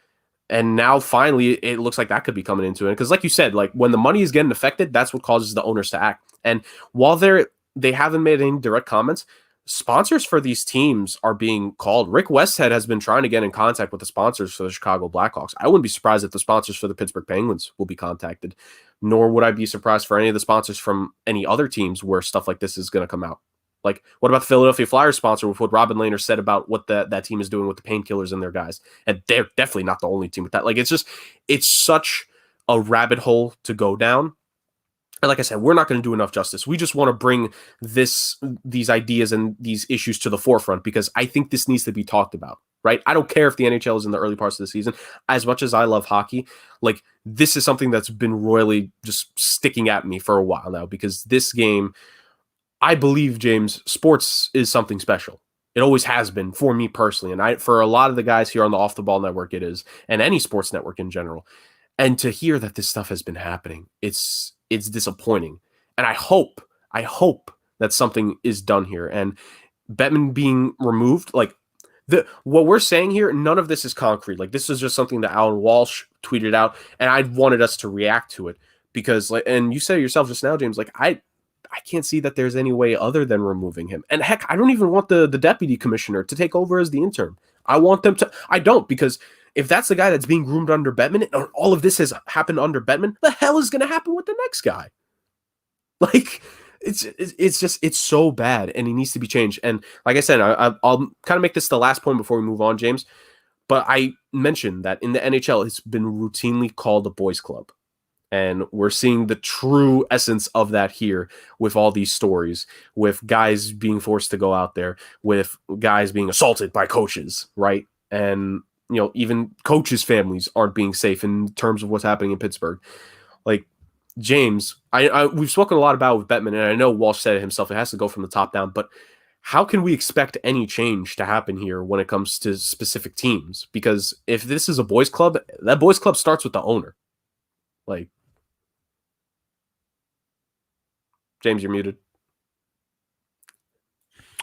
Speaker 1: And now finally it looks like that could be coming into it. Because like you said, like when the money is getting affected, that's what causes the owners to act. And while they haven't made any direct comments, sponsors for these teams are being called. Rick Westhead has been trying to get in contact with the sponsors for the Chicago Blackhawks. I wouldn't be surprised if the sponsors for the Pittsburgh Penguins will be contacted, nor would I be surprised for any of the sponsors from any other teams where stuff like this is going to come out. Like, what about the Philadelphia Flyers sponsor with what Robin Lehner said about what that team is doing with the painkillers and their guys? And they're definitely not the only team with that. Like, it's such a rabbit hole to go down. And like I said, we're not going to do enough justice. We just want to bring these ideas and these issues to the forefront, because I think this needs to be talked about, right? I don't care if the NHL is in the early parts of the season. As much as I love hockey, like this is something that's been royally just sticking at me for a while now, because this game, I believe, James, sports is something special. It always has been for me personally. And for a lot of the guys here on the Off the Ball Network, it is, and any sports network in general. And to hear that this stuff has been happening, it's disappointing. And I hope that something is done here. And Bettman being removed, like what we're saying here, none of this is concrete. Like this is just something that Allan Walsh tweeted out, and I wanted us to react to it because, like, and you said it yourself just now, James, like I can't see that there's any way other than removing him. And heck, I don't even want the deputy commissioner to take over as the interim. I want them to. I don't, because if that's the guy that's being groomed under Bettman, and all of this has happened under Bettman, the hell is going to happen with the next guy? Like, it's so bad, and he needs to be changed. And like I said, I'll kind of make this the last point before we move on, James. But I mentioned that in the NHL, it's been routinely called a boys' club. And we're seeing the true essence of that here with all these stories, with guys being forced to go out there, with guys being assaulted by coaches, right? And even coaches' families aren't being safe in terms of what's happening in Pittsburgh. Like, James, we've spoken a lot about with Bettman, and I know Walsh said it himself, it has to go from the top down, but how can we expect any change to happen here when it comes to specific teams? Because if this is a boys' club, that boys' club starts with the owner. Like, James, you're muted.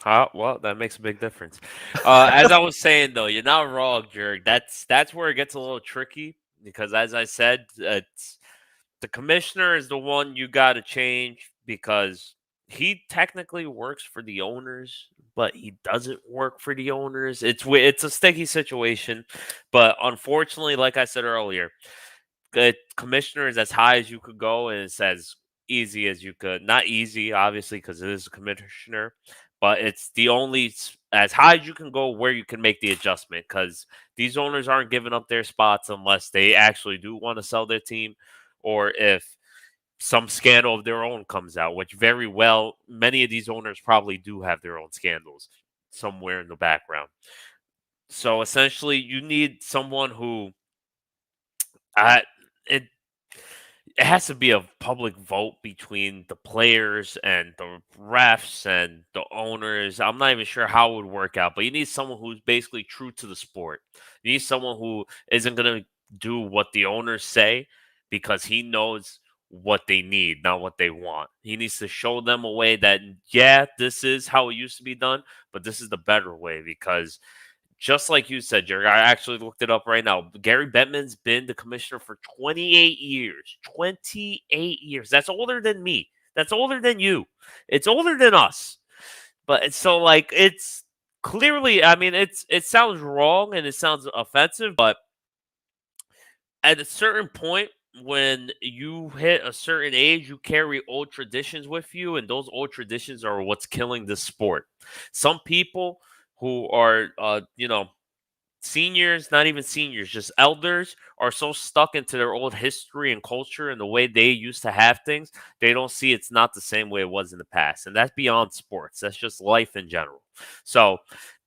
Speaker 2: Well, that makes a big difference. As I was saying, though, you're not wrong, Jerg. That's where it gets a little tricky because, as I said, the commissioner is the one you got to change because he technically works for the owners, but he doesn't work for the owners. It's a sticky situation, but unfortunately, like I said earlier, the commissioner is as high as you could go, and it's as easy as you could. Not easy, obviously, because it is a commissioner, but it's the only as high as you can go where you can make the adjustment because these owners aren't giving up their spots unless they actually do want to sell their team or if some scandal of their own comes out, which very well, many of these owners probably do have their own scandals somewhere in the background. So essentially, you need someone who it has to be a public vote between the players and the refs and the owners. I'm not even sure how it would work out, but you need someone who's basically true to the sport. You need someone who isn't going to do what the owners say because he knows what they need, not what they want. He needs to show them a way that, yeah, this is how it used to be done, but this is the better way because just like you said, Jerry, I actually looked it up right now. Gary Bettman's been the commissioner for 28 years. 28 years. That's older than me. That's older than you. It's older than us. But so like it's clearly, I mean, it sounds wrong and it sounds offensive, but at a certain point when you hit a certain age, you carry old traditions with you, and those old traditions are what's killing the sport. Some people who are, seniors, not even seniors, just elders, are so stuck into their old history and culture and the way they used to have things, they don't see it's not the same way it was in the past. And that's beyond sports. That's just life in general. So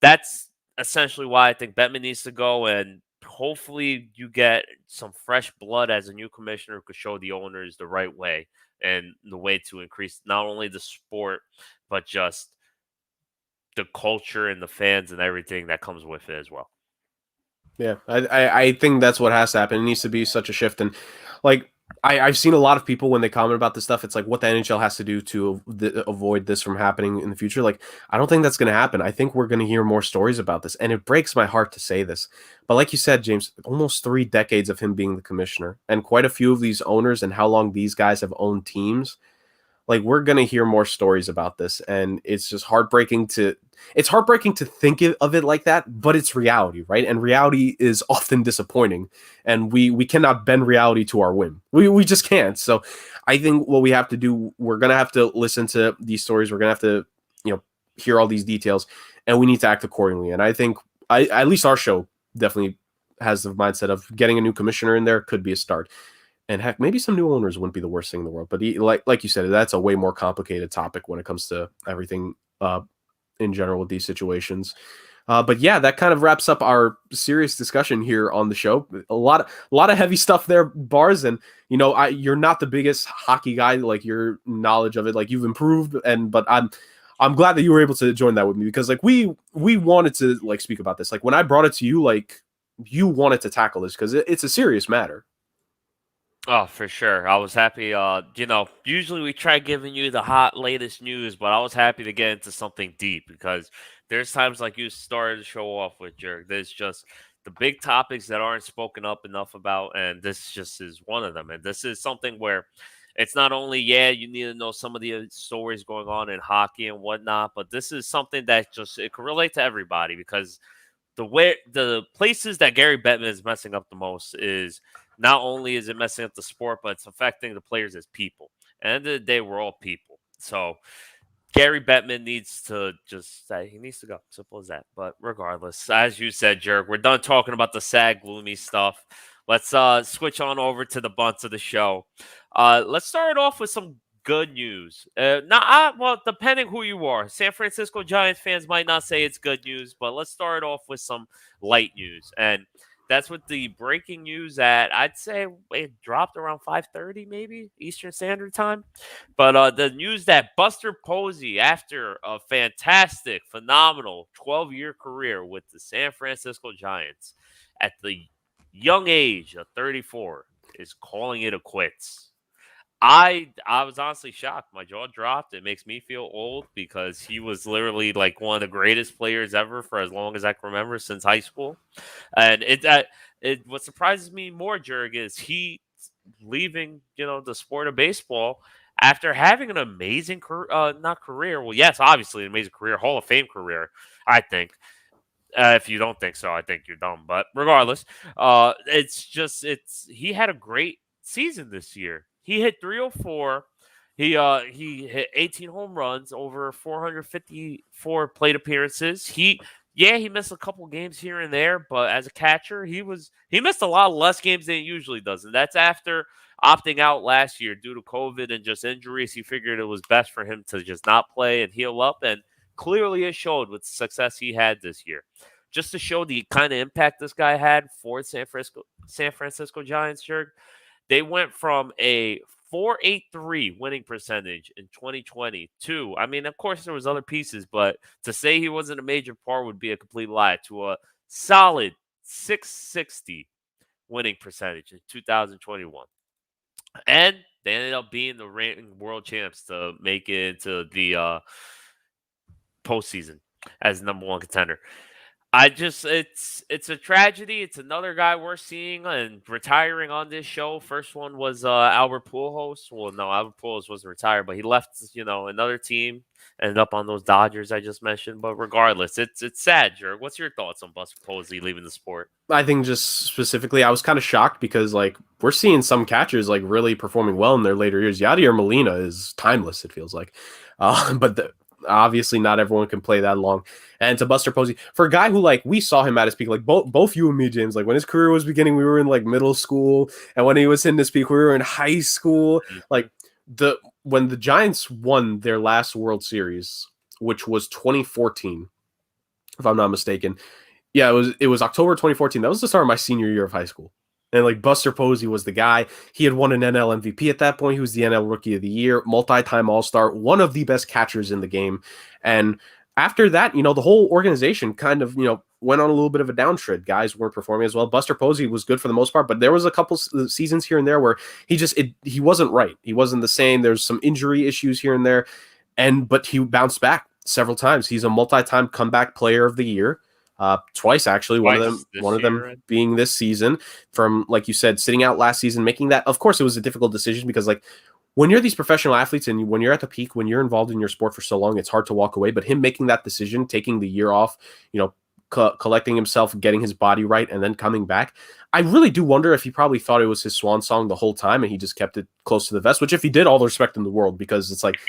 Speaker 2: that's essentially why I think Bettman needs to go. And hopefully you get some fresh blood as a new commissioner who could show the owners the right way and the way to increase not only the sport, but just the culture and the fans and everything that comes with it as well.
Speaker 1: Yeah, I think that's what has to happen. It needs to be such a shift. And like I've seen a lot of people when they comment about this stuff, it's like what the NHL has to do to avoid this from happening in the future. Like, I don't think that's going to happen. I think we're going to hear more stories about this. And it breaks my heart to say this. But like you said, James, almost 3 decades of him being the commissioner and quite a few of these owners and how long these guys have owned teams. Like, we're going to hear more stories about this, and it's just heartbreaking to think of it like that, but it's reality, right? And reality is often disappointing, and we cannot bend reality to our whim. We just can't. So I think what we have to do, we're going to have to listen to these stories. We're going to have to, hear all these details, and we need to act accordingly. And I think at least our show definitely has the mindset of getting a new commissioner in there could be a start. And heck, maybe some new owners wouldn't be the worst thing in the world. But like you said, that's a way more complicated topic when it comes to everything in general with these situations. But yeah, that kind of wraps up our serious discussion here on the show. A lot of heavy stuff there, Bars. And you're not the biggest hockey guy. Like, your knowledge of it, like, you've improved. But I'm glad that you were able to join that with me, because like we wanted to like speak about this. Like, when I brought it to you, like, you wanted to tackle this because it's a serious matter.
Speaker 2: Oh, for sure. I was happy. Usually we try giving you the hot latest news, but I was happy to get into something deep because there's times like you started to show off with, Jerk. There's just the big topics that aren't spoken up enough about, and this just is one of them. And this is something where it's not only, you need to know some of the stories going on in hockey and whatnot, but this is something that just it can relate to everybody because the places that Gary Bettman is messing up the most is not only is it messing up the sport, but it's affecting the players as people. At the end of the day, we're all people. So Gary Bettman needs to just say he needs to go. Simple as that. But regardless, as you said, Jerk, we're done talking about the sad, gloomy stuff. Let's switch on over to the bunts of the show. Let's start off with some good news. Well, depending who you are, San Francisco Giants fans might not say it's good news, but let's start off with some light news. And that's with the breaking news at, I'd say it dropped around 5:30 maybe Eastern Standard Time. But the news that Buster Posey, after a fantastic, phenomenal 12-year career with the San Francisco Giants, at the young age of 34, is calling it a quits. I was honestly shocked. My jaw dropped. It makes me feel old because he was literally like one of the greatest players ever for as long as I can remember since high school. And what surprises me more, Jurg, is he leaving, the sport of baseball after having an amazing career, not career. Well, yes, obviously an amazing career, Hall of Fame career, I think. If you don't think so, I think you're dumb. But regardless, he had a great season this year. He hit 304. He hit 18 home runs over 454 plate appearances. He missed a couple games here and there, but as a catcher, he missed a lot less games than he usually does, and that's after opting out last year due to COVID and just injuries. He figured it was best for him to just not play and heal up, and clearly it showed with the success he had this year. Just to show the kind of impact this guy had for San Francisco Giants, Jurg, they went from a 4.83 winning percentage in 2020 to, I mean, of course there was other pieces, but to say he wasn't a major part would be a complete lie, to a solid 660 winning percentage in 2021. And They ended up being the reigning world champs to make it into the postseason as number one contender. It's a tragedy. It's another guy we're seeing and retiring on this show. First one was Albert Pujols. Well, no, Albert Pujols wasn't retired, but he left, another team, ended up on those Dodgers I just mentioned. But regardless, it's sad, Jerk. What's your thoughts on Buster Posey leaving the sport?
Speaker 1: I think just specifically, I was kind of shocked because like we're seeing some catchers like really performing well in their later years. Yadier Molina is timeless. It feels like, but obviously not everyone can play that long. And to Buster Posey, for a guy who like we saw him at his peak, like both you and me, James, like when his career was beginning, we were in like middle school, and when he was in his peak, we were in high school. Like when the Giants won their last World Series, which was 2014, if I'm not mistaken. Yeah, it was October 2014. That was the start of my senior year of high school. And like Buster Posey was the guy. He had won an NL MVP at that point. He was the NL Rookie of the Year, multi-time All-Star, one of the best catchers in the game. And after that, the whole organization kind of, went on a little bit of a downtrend. Guys weren't performing as well. Buster Posey was good for the most part, but there was a couple seasons here and there where he wasn't right. He wasn't the same. There's some injury issues here and there. But he bounced back several times. He's a multi-time comeback player of the year. Twice actually, one of them being this season from, like you said, sitting out last season, making that, of course, it was a difficult decision because like when you're these professional athletes and when you're at the peak, when you're involved in your sport for so long, it's hard to walk away. But him making that decision, taking the year off, collecting himself, getting his body right, and then coming back, I really do wonder if he probably thought it was his swan song the whole time and he just kept it close to the vest, which if he did, all the respect in the world, because it's like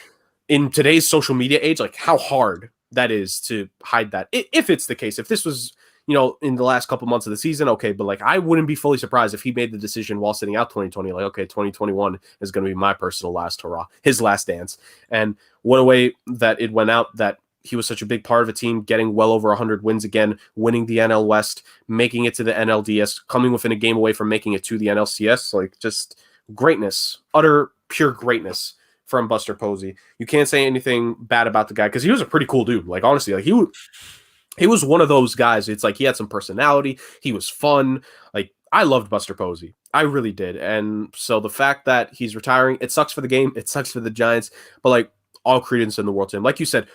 Speaker 1: in today's social media age, like how hard that is to hide that. If it's the case, if this was, in the last couple months of the season, okay, but like I wouldn't be fully surprised if he made the decision while sitting out 2020, like, okay, 2021 is going to be my personal last hurrah, his last dance. And what a way that it went out, that he was such a big part of a team, getting well over 100 wins again, winning the NL West, making it to the NLDS, coming within a game away from making it to the NLCS, like just greatness, utter pure greatness from Buster Posey. You can't say anything bad about the guy because he was a pretty cool dude. Like honestly, like he was one of those guys. It's like he had some personality. He was fun. Like I loved Buster Posey. I really did. And so the fact that he's retiring, it sucks for the game. It sucks for the Giants. But like all credence in the world to him. Like you said,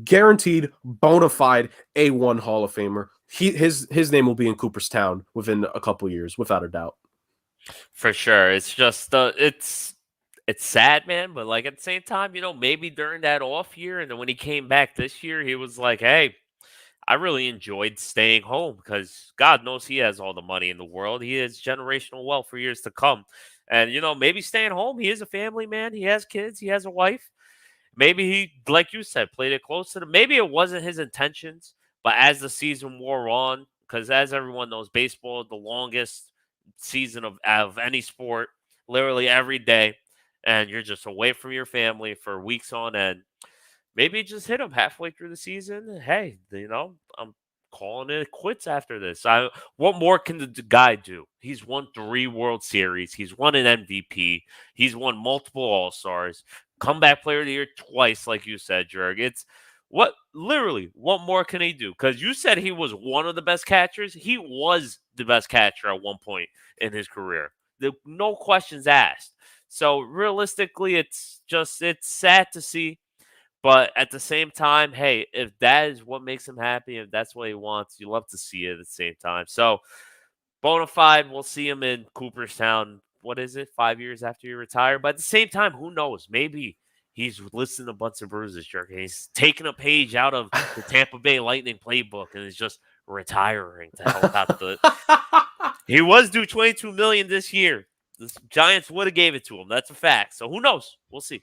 Speaker 1: guaranteed, bona fide A1 Hall of Famer. His name will be in Cooperstown within a couple years, without a doubt.
Speaker 2: For sure. It's just it's sad, man, but like at the same time, maybe during that off year and then when he came back this year, he was like, hey, I really enjoyed staying home because God knows he has all the money in the world. He has generational wealth for years to come. And, maybe staying home, he is a family man. He has kids. He has a wife. Maybe he, like you said, played it close to them. Maybe it wasn't his intentions, but as the season wore on, because as everyone knows, baseball is the longest season of any sport, literally every day. And you're just away from your family for weeks on end. Maybe it just hit him halfway through the season. Hey, I'm calling it quits after this. What more can the guy do? He's won 3 World Series. He's won an MVP. He's won multiple All-Stars. Comeback player of the year twice, like you said, Jurg. What more can he do? Because you said he was one of the best catchers. He was the best catcher at one point in his career. No questions asked. So realistically, it's sad to see. But at the same time, hey, if that is what makes him happy, if that's what he wants, you love to see it at the same time. So bona fide, we'll see him in Cooperstown. What is it? 5 years after you retire. But at the same time, who knows? Maybe he's listening to Bunts&Bruises, Jerk, and he's taking a page out of the Tampa Bay Lightning playbook and is just retiring to help out the. He was due $22 million this year. The Giants would have gave it to him. That's a fact. So who knows? We'll see.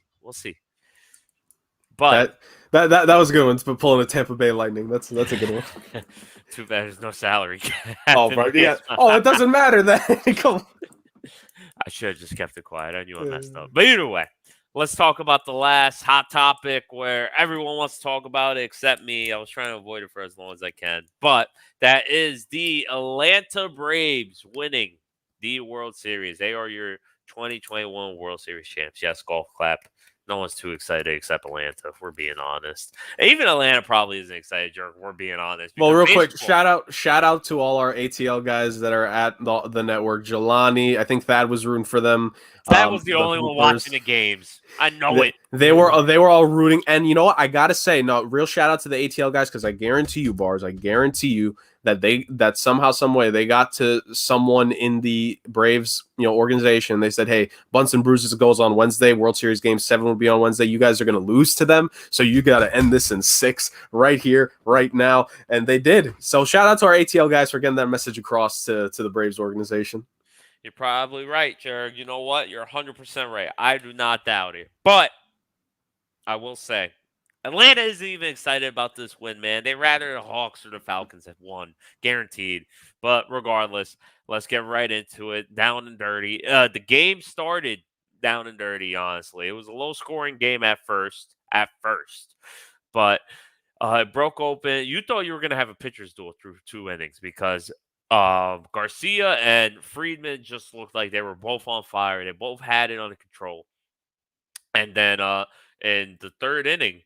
Speaker 2: But
Speaker 1: that was a good one. But pulling a Tampa Bay Lightning, that's a good one.
Speaker 2: Too bad there's no salary.
Speaker 1: Oh, bro, yeah. Oh, it doesn't matter then. Come on.
Speaker 2: I should have just kept it quiet. I knew I messed up. But either way, let's talk about the last hot topic where everyone wants to talk about it except me. I was trying to avoid it for as long as I can. But that is the Atlanta Braves winning the World Series. They are your 2021 World Series champs. Yes, golf clap. No one's too excited except Atlanta, if we're being honest. Even Atlanta probably isn't excited, Jerk, if we're being honest.
Speaker 1: Well, real quick,
Speaker 2: baseball,
Speaker 1: shout out to all our ATL guys that are at the network. Jelani, I think Thad was rooting for them.
Speaker 2: that was the only one
Speaker 1: Hoopers.
Speaker 2: watching the games. I know it.
Speaker 1: They were all rooting, and you know what? I gotta say, no, real shout out to the ATL guys because I guarantee you, Bars, I guarantee you that somehow, some way, they got to someone in the Braves, organization. They said, "Hey, Bunts and Bruises goes on Wednesday. World Series Game 7 will be on Wednesday. You guys are going to lose to them, so you got to end this in 6 right here, right now." And they did. So shout out to our ATL guys for getting that message across to the Braves organization.
Speaker 2: You're probably right, Jared. You know what? You're 100% right. I do not doubt it. But I will say, Atlanta isn't even excited about this win, man. They rather the Hawks or the Falcons have won, guaranteed. But regardless, let's get right into it. Down and dirty. The game started down and dirty, honestly. It was a low-scoring game at first. But it broke open. You thought you were going to have a pitcher's duel through 2 innings because Garcia and Friedman just looked like they were both on fire. They both had it under control. And then in the 3rd inning,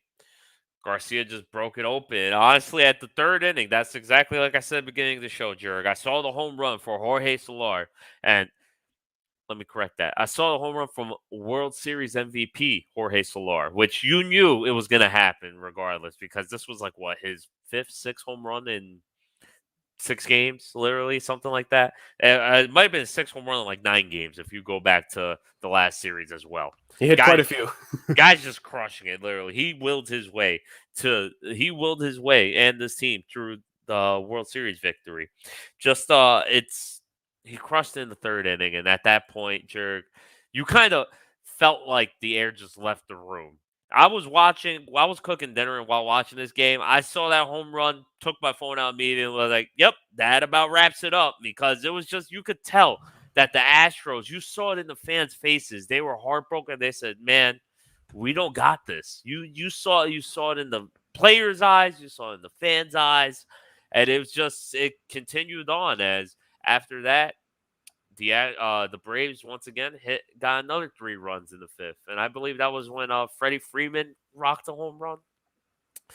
Speaker 2: Garcia just broke it open. Honestly, at the 3rd inning, that's exactly like I said at the beginning of the show, Jurg. I saw the home run for Jorge Soler. And let me correct that. I saw the home run from World Series MVP Jorge Soler, which you knew it was going to happen regardless because this was like, what, his 5th, 6th home run in 6 games, literally, something like that. It might have been 6 home run in like 9 games if you go back to the last series as well.
Speaker 1: He hit quite a few.
Speaker 2: Guys just crushing it, literally. He willed his way and this team through the World Series victory. Just he crushed in the 3rd inning, and at that point, Jerk, you kind of felt like the air just left the room. I was cooking dinner, and while watching this game, I saw that home run, took my phone out immediately, was like, yep, that about wraps it up, because it was just, you could tell that the Astros, you saw it in the fans' faces. They were heartbroken. They said, man, we don't got this. You saw it in the players' eyes. You saw it in the fans' eyes. And it continued on as after that, the Braves once again got another 3 runs in the 5th. And I believe that was when Freddie Freeman rocked a home run.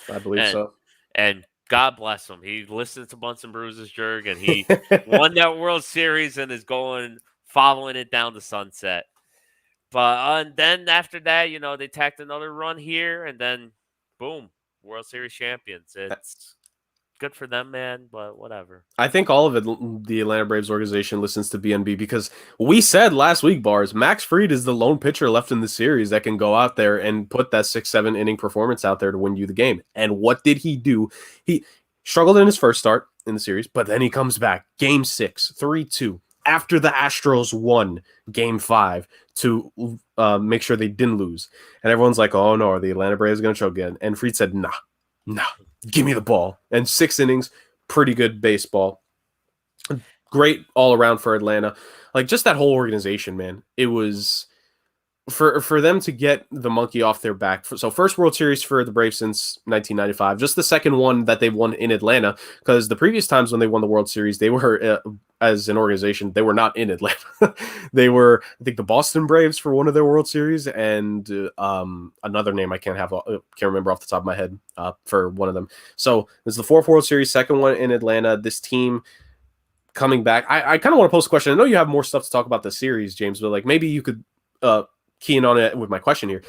Speaker 1: I believe so.
Speaker 2: And God bless him. He listened to Bunts and Bruises, Jurg, and he won that World Series and is following it down the sunset. But and then after that, they tacked another run here, and then boom, World Series champions. It's good for them, man, but whatever.
Speaker 1: I think all of it, the Atlanta Braves organization listens to BNB because we said last week, Bars, Max Fried is the lone pitcher left in the series that can go out there and put that 6-7 inning performance out there to win you the game. And what did he do? He struggled in his first start in the series, but then he comes back. Game 6, 3-2. After the Astros won Game 5 to make sure they didn't lose. And everyone's like, oh no, are the Atlanta Braves going to choke again? And Fried said, nah, give me the ball. And 6 innings, pretty good baseball. Great all around for Atlanta. Like, just that whole organization, man. It was for them to get the monkey off their back. So first World Series for the Braves since 1995. Just the second one that they've won in Atlanta, because the previous times when they won the World Series, they were, as an organization, they were not in Atlanta. They were, I think, the Boston Braves for one of their World Series, and another name I can't remember off the top of my head for one of them. So this is the 4th World Series, second one in Atlanta. This team coming back. I kind of want to post a question. I know you have more stuff to talk about the series, James, but like maybe you could key in on it with my question here.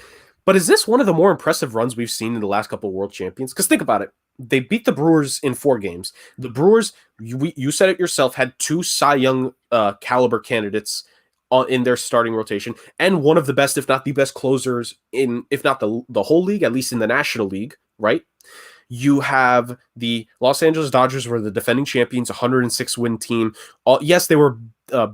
Speaker 1: But is this one of the more impressive runs we've seen in the last couple of World Champions? Because think about it. They beat the Brewers in 4 games. The Brewers, you said it yourself, had 2 Cy Young caliber candidates in their starting rotation, and one of the best, if not the best, closers in, if not the whole league, at least in the National League, right? You have the Los Angeles Dodgers, were the defending champions, 106-win team. Yes, they were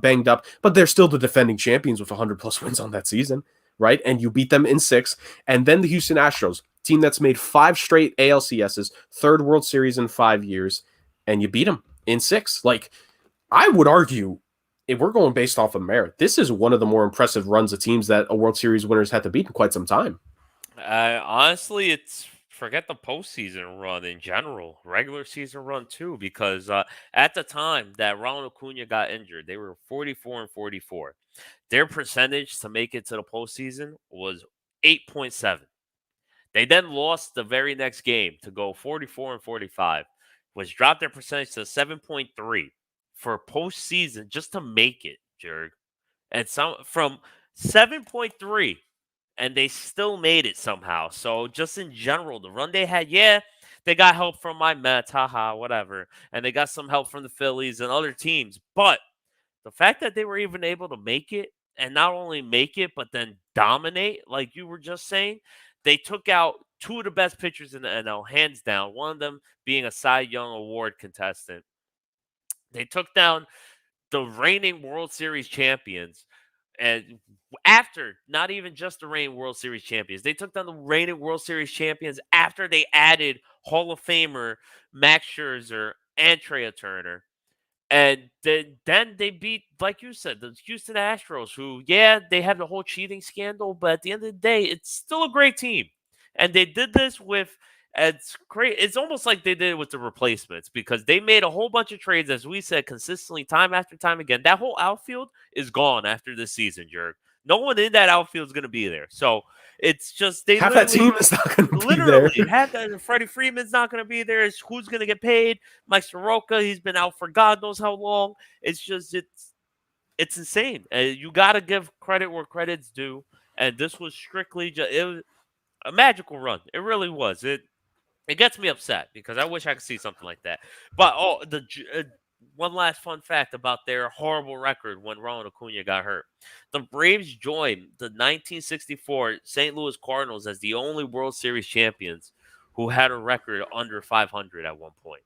Speaker 1: banged up, but they're still the defending champions with 100-plus wins on that season, right? And you beat them in 6. And then the Houston Astros, team that's made 5 straight ALCSs, 3rd World Series in 5 years, and you beat them in 6. Like, I would argue, if we're going based off of merit, this is one of the more impressive runs of teams that a World Series winners had to beat in quite some time.
Speaker 2: Honestly, forget the postseason run in general, regular season run too, because at the time that Ronald Acuna got injured, they were 44-44. Their percentage to make it to the postseason was 8.7. They then lost the very next game to go 44-45, which dropped their percentage to 7.3 for postseason just to make it, Jerg. And some from 7.3, and they still made it somehow. So just in general, the run they had, they got help from my Mets, whatever, and they got some help from the Phillies and other teams. But the fact that they were even able to make it, and not only make it, but then dominate, like you were just saying, they took out two of the best pitchers in the NL, hands down. One of them being a Cy Young Award contestant. They took down the reigning World Series champions. And after, not even just the reigning World Series champions, they took down the reigning World Series champions after they added Hall of Famer Max Scherzer and Trea Turner. And then they beat, like you said, the Houston Astros, who, they had the whole cheating scandal, but at the end of the day, it's still a great team. And they did this with, it's great. It's almost like they did it with the replacements, because they made a whole bunch of trades, as we said, consistently, time after time again. That whole outfield is gone after this season, Jerk. No one in that outfield is going to be there. So it's just
Speaker 1: half that team is not going to be there.
Speaker 2: Half that. Freddie Freeman's not going to be there. It's who's going to get paid. Mike Soroka, he's been out for God knows how long. It's just it's insane. You got to give credit where credit's due. And this was strictly it was a magical run. It really was. It gets me upset because I wish I could see something like that. But one last fun fact about their horrible record when Ronald Acuna got hurt. The Braves joined the 1964 St. Louis Cardinals as the only World Series champions who had a record under 500 at one point.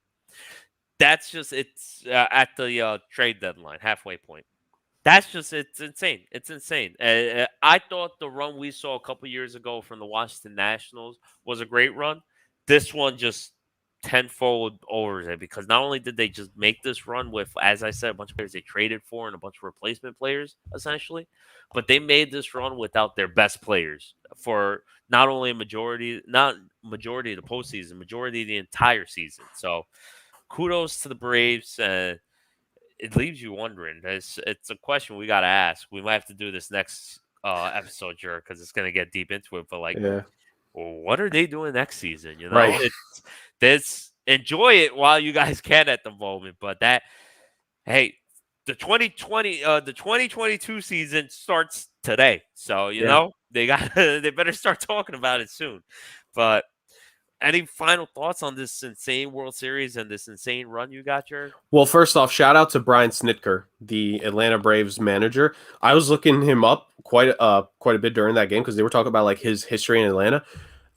Speaker 2: That's just, it's at the trade deadline, halfway point. That's just, it's insane. It's insane. I thought the run we saw a couple years ago from the Washington Nationals was a great run. This one just tenfold over it, because not only did they just make this run with, as I said, a bunch of players they traded for and a bunch of replacement players, essentially, but they made this run without their best players for not only majority of the postseason, majority of the entire season. So kudos to the Braves. It leaves you wondering. It's a question we got to ask. We might have to do this next episode, Jerk, because it's going to get deep into it. But well, what are they doing next season? You know,
Speaker 1: right.
Speaker 2: Enjoy it while you guys can at the moment. But the 2022 season starts today. So, you know, they better start talking about it soon. But any final thoughts on this insane World Series and this insane run you got, Jared?
Speaker 1: Well, first off, shout out to Brian Snitker, the Atlanta Braves manager. I was looking him up quite a bit during that game because they were talking about like his history in Atlanta.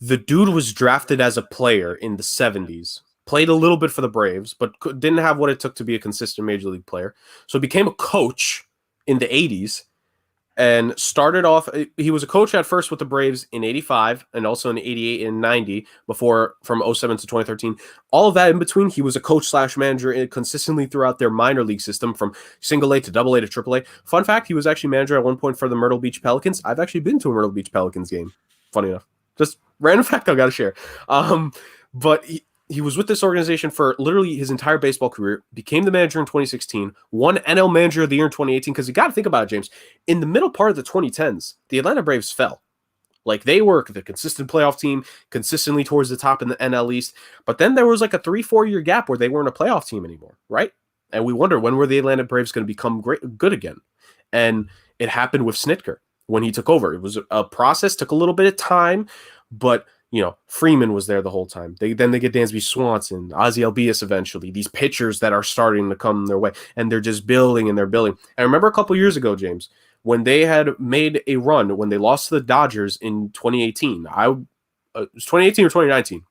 Speaker 1: The dude was drafted as a player in the 70s, played a little bit for the Braves, but didn't have what it took to be a consistent major league player. So became a coach in the 80s. And started off, he was a coach at first with the Braves in 85 and also in 88 and 90 before, from 07 to 2013. All of that in between, he was a coach / manager consistently throughout their minor league system from single A to double A to triple A. Fun fact, he was actually manager at one point for the Myrtle Beach Pelicans. I've actually been to a Myrtle Beach Pelicans game. Funny enough. Just random fact I got to share. But he was with this organization for literally his entire baseball career, became the manager in 2016, won NL Manager of the Year in 2018, because you got to think about it, James. In the middle part of the 2010s, the Atlanta Braves fell. Like, they were the consistent playoff team, consistently towards the top in the NL East, but then there was like a 3-4 year gap where they weren't a playoff team anymore, right? And we wonder, when were the Atlanta Braves going to become good again? And it happened with Snitker when he took over. It was a process, took a little bit of time, but you know, Freeman was there the whole time. Then they get Dansby Swanson, Ozzie Albies eventually, these pitchers that are starting to come their way, and they're just building and they're building. I remember a couple years ago, James, when they had made a run, when they lost to the Dodgers in 2018. It was 2018 or 2019.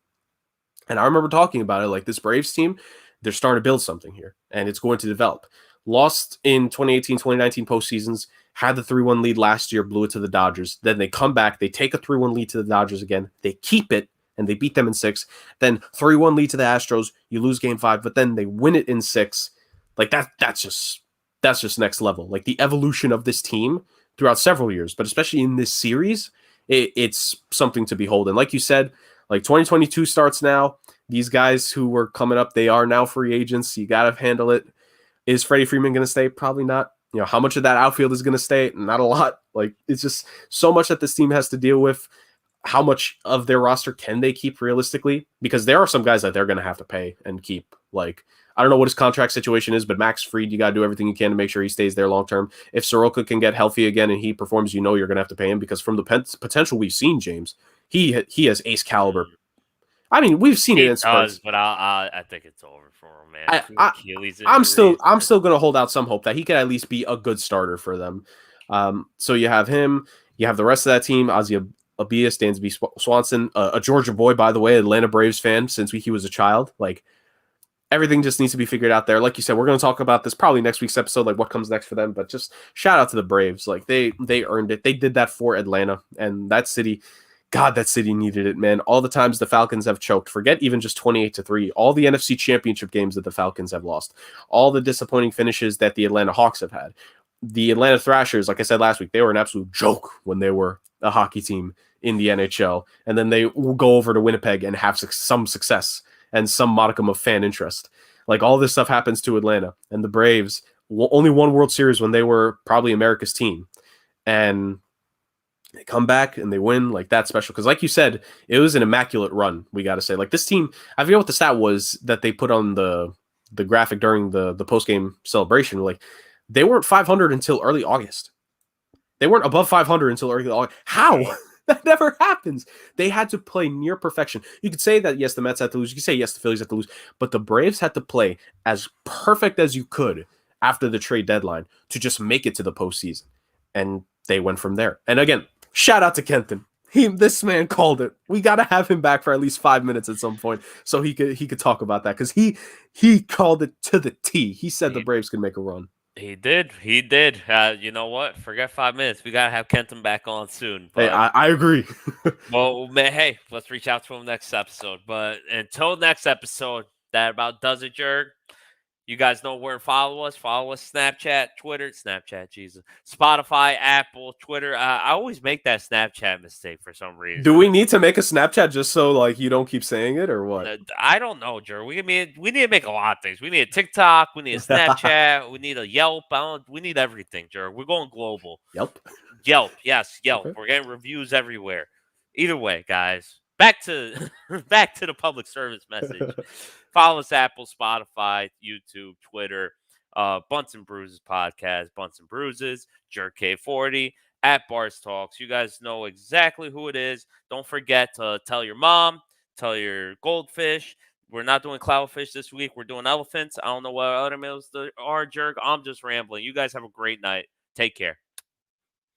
Speaker 1: And I remember talking about it, like, this Braves team, they're starting to build something here, and it's going to develop. Lost in 2018, 2019 postseasons, had the 3-1 lead last year, blew it to the Dodgers. Then they come back, they take a 3-1 lead to the Dodgers again. They keep it, and they beat them in 6. Then 3-1 lead to the Astros. You lose game 5, but then they win it in 6. Like, that's just next level. Like, the evolution of this team throughout several years, but especially in this series, it's something to behold. And like you said, like, 2022 starts now. These guys who were coming up, they are now free agents. You got to handle it. Is Freddie Freeman going to stay? Probably not. You know, how much of that outfield is going to stay? Not a lot. Like, it's just so much that this team has to deal with. How much of their roster can they keep realistically? Because there are some guys that they're going to have to pay and keep. Like, I don't know what his contract situation is, but Max Fried, you got to do everything you can to make sure he stays there long term. If Soroka can get healthy again and he performs, you know you're going to have to pay him, because from the potential we've seen, James, he has ace caliber. I mean, we've seen it in spurts.
Speaker 2: But I think it's over for him, man.
Speaker 1: I'm still going to hold out some hope that he could at least be a good starter for them. So you have him, you have the rest of that team, Ozzy Abias, Dansby Swanson, a Georgia boy, by the way, Atlanta Braves fan since he was a child. Like, everything just needs to be figured out there. Like you said, we're going to talk about this probably next week's episode, like what comes next for them. But just shout out to the Braves. Like, they earned it. They did that for Atlanta, and that city. God, that city needed it, man. All the times the Falcons have choked, forget even just 28-3, all the NFC championship games that the Falcons have lost, all the disappointing finishes that the Atlanta Hawks have had. The Atlanta Thrashers, like I said last week, they were an absolute joke when they were a hockey team in the NHL. And then they will go over to Winnipeg and have some success and some modicum of fan interest. Like, all this stuff happens to Atlanta. And the Braves only won World Series when they were probably America's team. And they come back and they win. Like, that's special. Because like you said, it was an immaculate run, we got to say. Like, this team, I forget what the stat was that they put on the graphic during the post-game celebration. Like, they weren't 500 until early August. They weren't above 500 until early August. How? That never happens. They had to play near perfection. You could say that, yes, the Mets had to lose. You could say, yes, the Phillies had to lose. But the Braves had to play as perfect as you could after the trade deadline to just make it to the postseason. And they went from there. And again, shout out to Kenton. This man called it. We got to have him back for at least 5 minutes at some point so he could talk about that, because he called it to the T. He said the Braves could make a run.
Speaker 2: He did. You know what? Forget 5 minutes. We got to have Kenton back on soon.
Speaker 1: But, hey, I agree.
Speaker 2: Well, man, hey, let's reach out to him next episode. But until next episode, that about does it, Jerg. You guys know where to follow us. Follow us Snapchat, Jesus. Spotify, Apple, Twitter. I always make that Snapchat mistake for some reason.
Speaker 1: Do we need to make a Snapchat just so, like, you don't keep saying it, or what?
Speaker 2: I don't know, Jer. We need to make a lot of things. We need a TikTok. We need a Snapchat. We need a Yelp. We need everything, Jer. We're going global.
Speaker 1: Yelp.
Speaker 2: Yes, Yelp. Okay. We're getting reviews everywhere. Either way, guys. Back to the public service message. Follow us Apple, Spotify, YouTube, Twitter, Bunts and Bruises podcast, Bunts and Bruises, Jerk K40, at Bars Talks. You guys know exactly who it is. Don't forget to tell your mom, tell your goldfish. We're not doing cloudfish this week. We're doing elephants. I don't know what other meals there are, Jerk. I'm just rambling. You guys have a great night. Take care.